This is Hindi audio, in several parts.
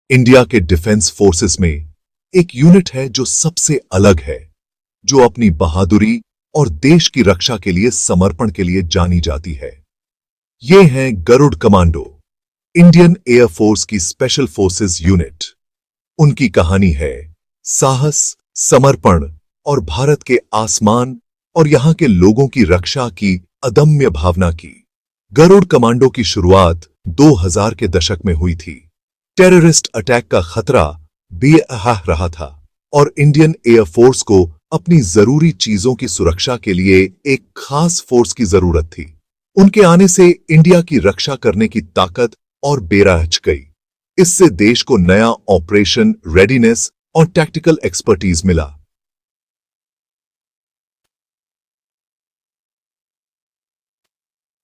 इंडिया के डिफेंस फोर्सेस में एक यूनिट है जो सबसे अलग है, जो अपनी बहादुरी और देश की रक्षा के लिए समर्पण के लिए जानी जाती है। ये हैं गरुड़ कमांडो, इंडियन एयरफोर्स की स्पेशल फोर्सेस यूनिट। उनकी कहानी है साहस, समर्पण और भारत के आसमान और यहां के लोगों की रक्षा की अदम्य भावना की। गरुड़ कमांडो की शुरुआत 2000 के दशक में हुई थी। टेररिस्ट अटैक का खतरा बेअहा रहा था और इंडियन एयरफोर्स को अपनी जरूरी चीजों की सुरक्षा के लिए एक खास फोर्स की जरूरत थी। उनके आने से इंडिया की रक्षा करने की ताकत और बेराहच गई। इससे देश को नया ऑपरेशन रेडीनेस और टैक्टिकल एक्सपर्टीज मिला।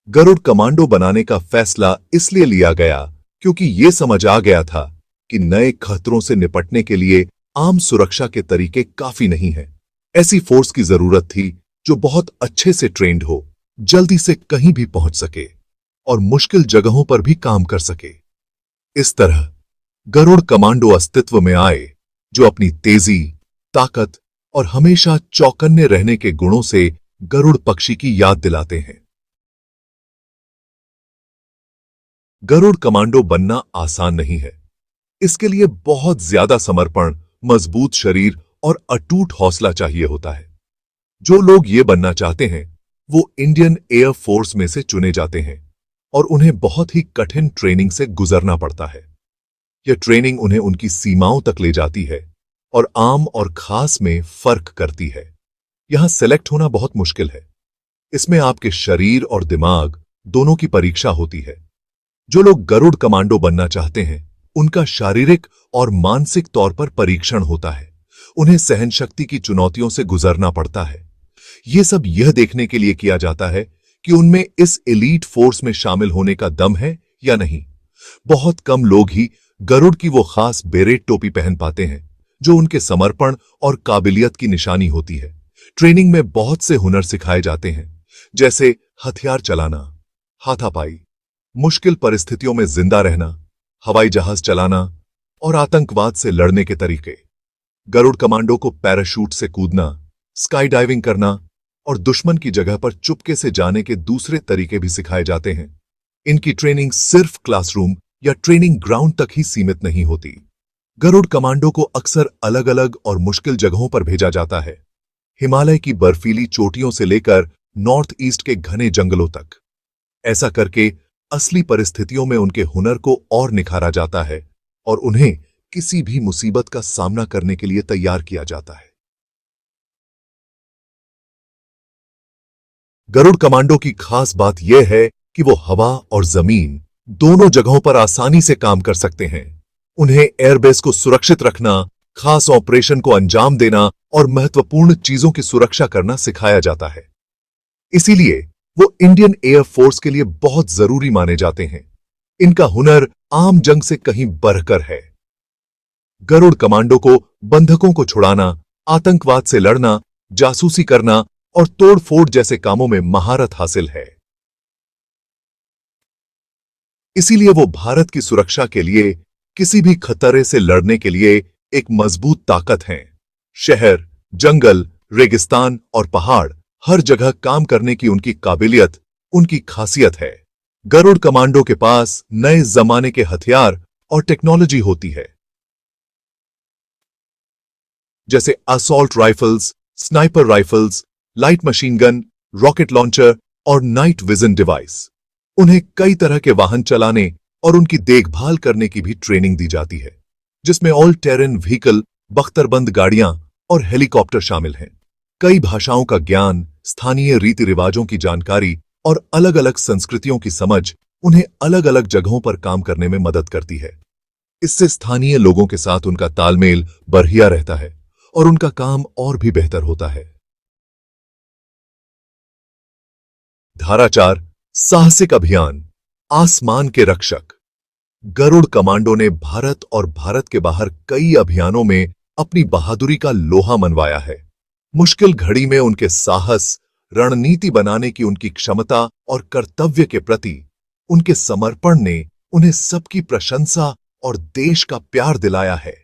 गरुड़ कमांडो बनाने का फैसला इसलिए लिया गया क्योंकि यह समझ आ गया था कि नए खतरों से निपटने के लिए आम सुरक्षा के तरीके काफी नहीं हैं। ऐसी फोर्स की जरूरत थी जो बहुत अच्छे से ट्रेंड हो, जल्दी से कहीं भी पहुंच सके और मुश्किल जगहों पर भी काम कर सके। इस तरह गरुड़ कमांडो अस्तित्व में आए, जो अपनी तेजी, ताकत और हमेशा चौकन्ने रहने के गुणों से गरुड़ पक्षी की याद दिलाते हैं। गरुड़ कमांडो बनना आसान नहीं है। इसके लिए बहुत ज्यादा समर्पण, मजबूत शरीर और अटूट हौसला चाहिए होता है। जो लोग ये बनना चाहते हैं वो इंडियन एयर फोर्स में से चुने जाते हैं और उन्हें बहुत ही कठिन ट्रेनिंग से गुजरना पड़ता है। यह ट्रेनिंग उन्हें उनकी सीमाओं तक ले जाती है और आम और खास में फर्क करती है। यहां सेलेक्ट होना बहुत मुश्किल है। इसमें आपके शरीर और दिमाग दोनों की परीक्षा होती है। जो लोग गरुड़ कमांडो बनना चाहते हैं उनका शारीरिक और मानसिक तौर पर परीक्षण होता है। उन्हें सहनशक्ति की चुनौतियों से गुजरना पड़ता है। यह सब यह देखने के लिए किया जाता है कि उनमें इस एलीट फोर्स में शामिल होने का दम है या नहीं। बहुत कम लोग ही गरुड़ की वो खास बेरेट टोपी पहन पाते हैं जो उनके समर्पण और काबिलियत की निशानी होती है। ट्रेनिंग में बहुत से हुनर सिखाए जाते हैं, जैसे हथियार चलाना, हाथापाई, मुश्किल परिस्थितियों में जिंदा रहना, हवाई जहाज चलाना और आतंकवाद से लड़ने के तरीके। गरुड़ कमांडो को पैराशूट से कूदना, स्काई डाइविंग करना और दुश्मन की जगह पर चुपके से जाने के दूसरे तरीके भी सिखाए जाते हैं। इनकी ट्रेनिंग सिर्फ क्लासरूम या ट्रेनिंग ग्राउंड तक ही सीमित नहीं होती। गरुड़ कमांडो को अक्सर अलग अलग और मुश्किल जगहों पर भेजा जाता है, हिमालय की बर्फीली चोटियों से लेकर नॉर्थ ईस्ट के घने जंगलों तक। ऐसा करके असली परिस्थितियों में उनके हुनर को और निखारा जाता है और उन्हें किसी भी मुसीबत का सामना करने के लिए तैयार किया जाता है। गरुड़ कमांडो की खास बात यह है कि वो हवा और जमीन दोनों जगहों पर आसानी से काम कर सकते हैं। उन्हें एयरबेस को सुरक्षित रखना, खास ऑपरेशन को अंजाम देना और महत्वपूर्ण चीजों की सुरक्षा करना सिखाया जाता है। इसीलिए वो इंडियन एयर फोर्स के लिए बहुत जरूरी माने जाते हैं। इनका हुनर आम जंग से कहीं बढ़कर है। गरुड़ कमांडो को बंधकों को छुड़ाना, आतंकवाद से लड़ना, जासूसी करना और तोड़फोड़ जैसे कामों में महारत हासिल है। इसीलिए वो भारत की सुरक्षा के लिए किसी भी खतरे से लड़ने के लिए एक मजबूत ताकत हैं। शहर, जंगल, रेगिस्तान और पहाड़, हर जगह काम करने की उनकी काबिलियत, उनकी खासियत है। गरुड़ कमांडो के पास नए जमाने के हथियार और टेक्नोलॉजी होती है, जैसे assault rifles, sniper rifles, light machine gun, rocket launcher और नाइट विजन डिवाइस। उन्हें कई तरह के वाहन चलाने और उनकी देखभाल करने की भी ट्रेनिंग दी जाती है, जिसमें ऑल टेरेन व्हीकल, बख्तरबंद गाड़ियां और हेलीकॉप्टर शामिल हैं। कई भाषाओं का ज्ञान, स्थानीय रीति रिवाजों की जानकारी और अलग अलग संस्कृतियों की समझ उन्हें अलग अलग जगहों पर काम करने में मदद करती है। इससे स्थानीय लोगों के साथ उनका तालमेल बढ़िया रहता है और उनका काम और भी बेहतर होता है। धारा 4, साहसिक अभियान, आसमान के रक्षक। गरुड़ कमांडो ने भारत और भारत के बाहर कई अभियानों में अपनी बहादुरी का लोहा मनवाया है। मुश्किल घड़ी में उनके साहस, रणनीति बनाने की उनकी क्षमता और कर्तव्य के प्रति उनके समर्पण ने उन्हें सबकी प्रशंसा और देश का प्यार दिलाया है।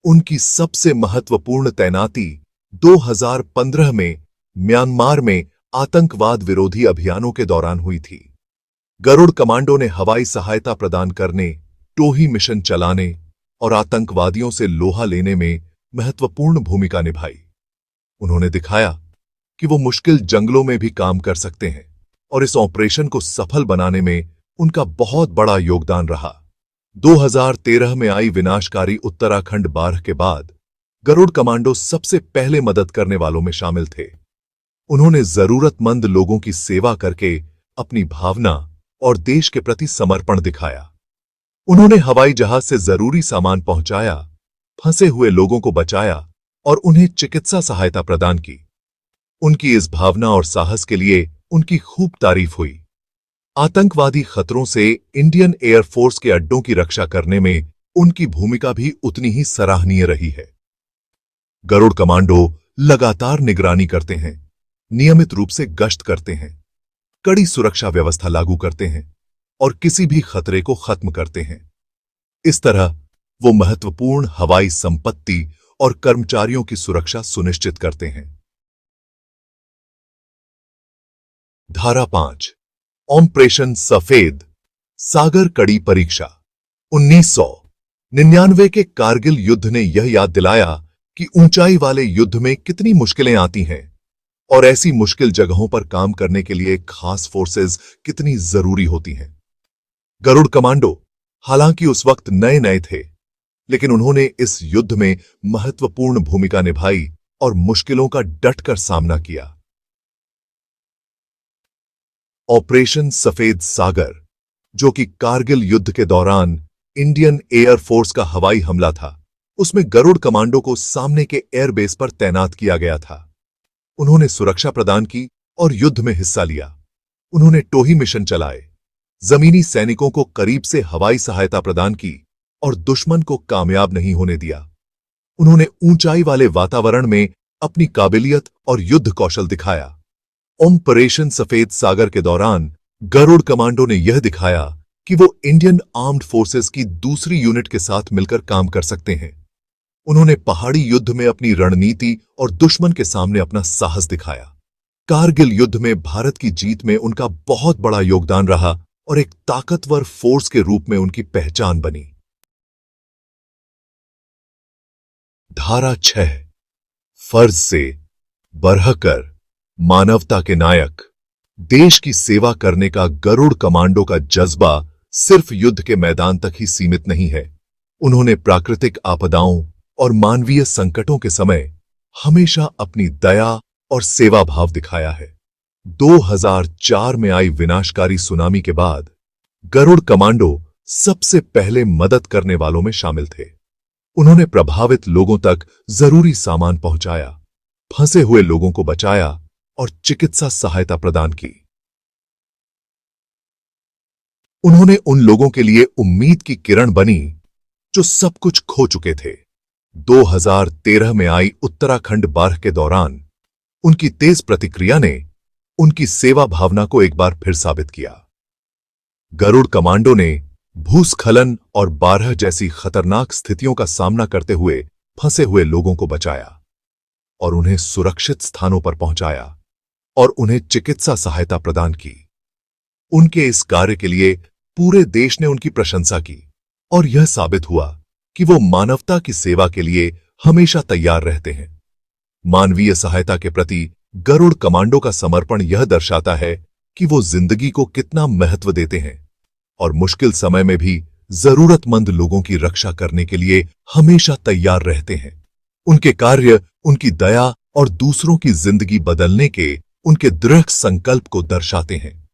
उनकी सबसे महत्वपूर्ण तैनाती 2015 में म्यांमार में आतंकवाद विरोधी अभियानों के दौरान हुई थी। गरुड़ कमांडो ने हवाई सहायता प्रदान करने, टोही मिशन चलाने और आतंकवादियों से लोहा लेने में महत्वपूर्ण भूमिका निभाई। उन्होंने दिखाया कि वो मुश्किल जंगलों में भी काम कर सकते हैं और इस ऑपरेशन को सफल बनाने में उनका बहुत बड़ा योगदान रहा। 2013 में आई विनाशकारी उत्तराखंड बाढ़ के बाद गरुड़ कमांडो सबसे पहले मदद करने वालों में शामिल थे। उन्होंने जरूरतमंद लोगों की सेवा करके अपनी भावना और देश के प्रति समर्पण दिखाया। उन्होंने हवाई जहाज से जरूरी सामान पहुंचाया, फंसे हुए लोगों को बचाया और उन्हें चिकित्सा सहायता प्रदान की। उनकी इस भावना और साहस के लिए उनकी खूब तारीफ हुई। आतंकवादी खतरों से इंडियन एयरफोर्स के अड्डों की रक्षा करने में उनकी भूमिका भी उतनी ही सराहनीय रही है। गरुड़ कमांडो लगातार निगरानी करते हैं, नियमित रूप से गश्त करते हैं, कड़ी सुरक्षा व्यवस्था लागू करते हैं और किसी भी खतरे को खत्म करते हैं। इस तरह वो महत्वपूर्ण हवाई संपत्ति और कर्मचारियों की सुरक्षा सुनिश्चित करते हैं। धारा 5 ऑपरेशन सफेद सागर कड़ी परीक्षा। 1999 के कारगिल युद्ध ने यह याद दिलाया कि ऊंचाई वाले युद्ध में कितनी मुश्किलें आती हैं और ऐसी मुश्किल जगहों पर काम करने के लिए खास फोर्सेस कितनी जरूरी होती हैं। गरुड़ कमांडो हालांकि उस वक्त नए नए थे, लेकिन उन्होंने इस युद्ध में महत्वपूर्ण भूमिका निभाई और मुश्किलों का डटकर सामना किया। ऑपरेशन सफेद सागर, जो कि कारगिल युद्ध के दौरान इंडियन एयरफोर्स का हवाई हमला था, उसमें गरुड़ कमांडो को सामने के एयरबेस पर तैनात किया गया था। उन्होंने सुरक्षा प्रदान की और युद्ध में हिस्सा लिया। उन्होंने टोही मिशन चलाए, जमीनी सैनिकों को करीब से हवाई सहायता प्रदान की और दुश्मन को कामयाब नहीं होने दिया। उन्होंने ऊंचाई वाले वातावरण में अपनी काबिलियत और युद्ध कौशल दिखाया। ऑपरेशन सफेद सागर के दौरान गरुड़ कमांडो ने यह दिखाया कि वो इंडियन आर्म्ड फोर्सेस की दूसरी यूनिट के साथ मिलकर काम कर सकते हैं। उन्होंने पहाड़ी युद्ध में अपनी रणनीति और दुश्मन के सामने अपना साहस दिखाया। कारगिल युद्ध में भारत की जीत में उनका बहुत बड़ा योगदान रहा और एक ताकतवर फोर्स के रूप में उनकी पहचान बनी। धारा 6 फर्ज से बढ़कर मानवता के नायक। देश की सेवा करने का गरुड़ कमांडो का जज्बा सिर्फ युद्ध के मैदान तक ही सीमित नहीं है। उन्होंने प्राकृतिक आपदाओं और मानवीय संकटों के समय हमेशा अपनी दया और सेवा भाव दिखाया है। 2004 में आई विनाशकारी सुनामी के बाद गरुड़ कमांडो सबसे पहले मदद करने वालों में शामिल थे। उन्होंने प्रभावित लोगों तक जरूरी सामान पहुंचाया, फंसे हुए लोगों को बचाया और चिकित्सा सहायता प्रदान की। उन्होंने उन लोगों के लिए उम्मीद की किरण बनी जो सब कुछ खो चुके थे। 2013 में आई उत्तराखंड बाढ़ के दौरान उनकी तेज प्रतिक्रिया ने उनकी सेवा भावना को एक बार फिर साबित किया। गरुड़ कमांडो ने भूस्खलन और बाढ़ जैसी खतरनाक स्थितियों का सामना करते हुए फंसे हुए लोगों को बचाया और उन्हें सुरक्षित स्थानों पर पहुंचाया और उन्हें चिकित्सा सहायता प्रदान की। उनके इस कार्य के लिए पूरे देश ने उनकी प्रशंसा की और यह साबित हुआ कि वो मानवता की सेवा के लिए हमेशा तैयार रहते हैं। मानवीय सहायता के प्रति गरुड़ कमांडो का समर्पण यह दर्शाता है कि वो जिंदगी को कितना महत्व देते हैं और मुश्किल समय में भी जरूरतमंद लोगों की रक्षा करने के लिए हमेशा तैयार रहते हैं। उनके कार्य उनकी दया और दूसरों की जिंदगी बदलने के उनके दृढ़ संकल्प को दर्शाते हैं।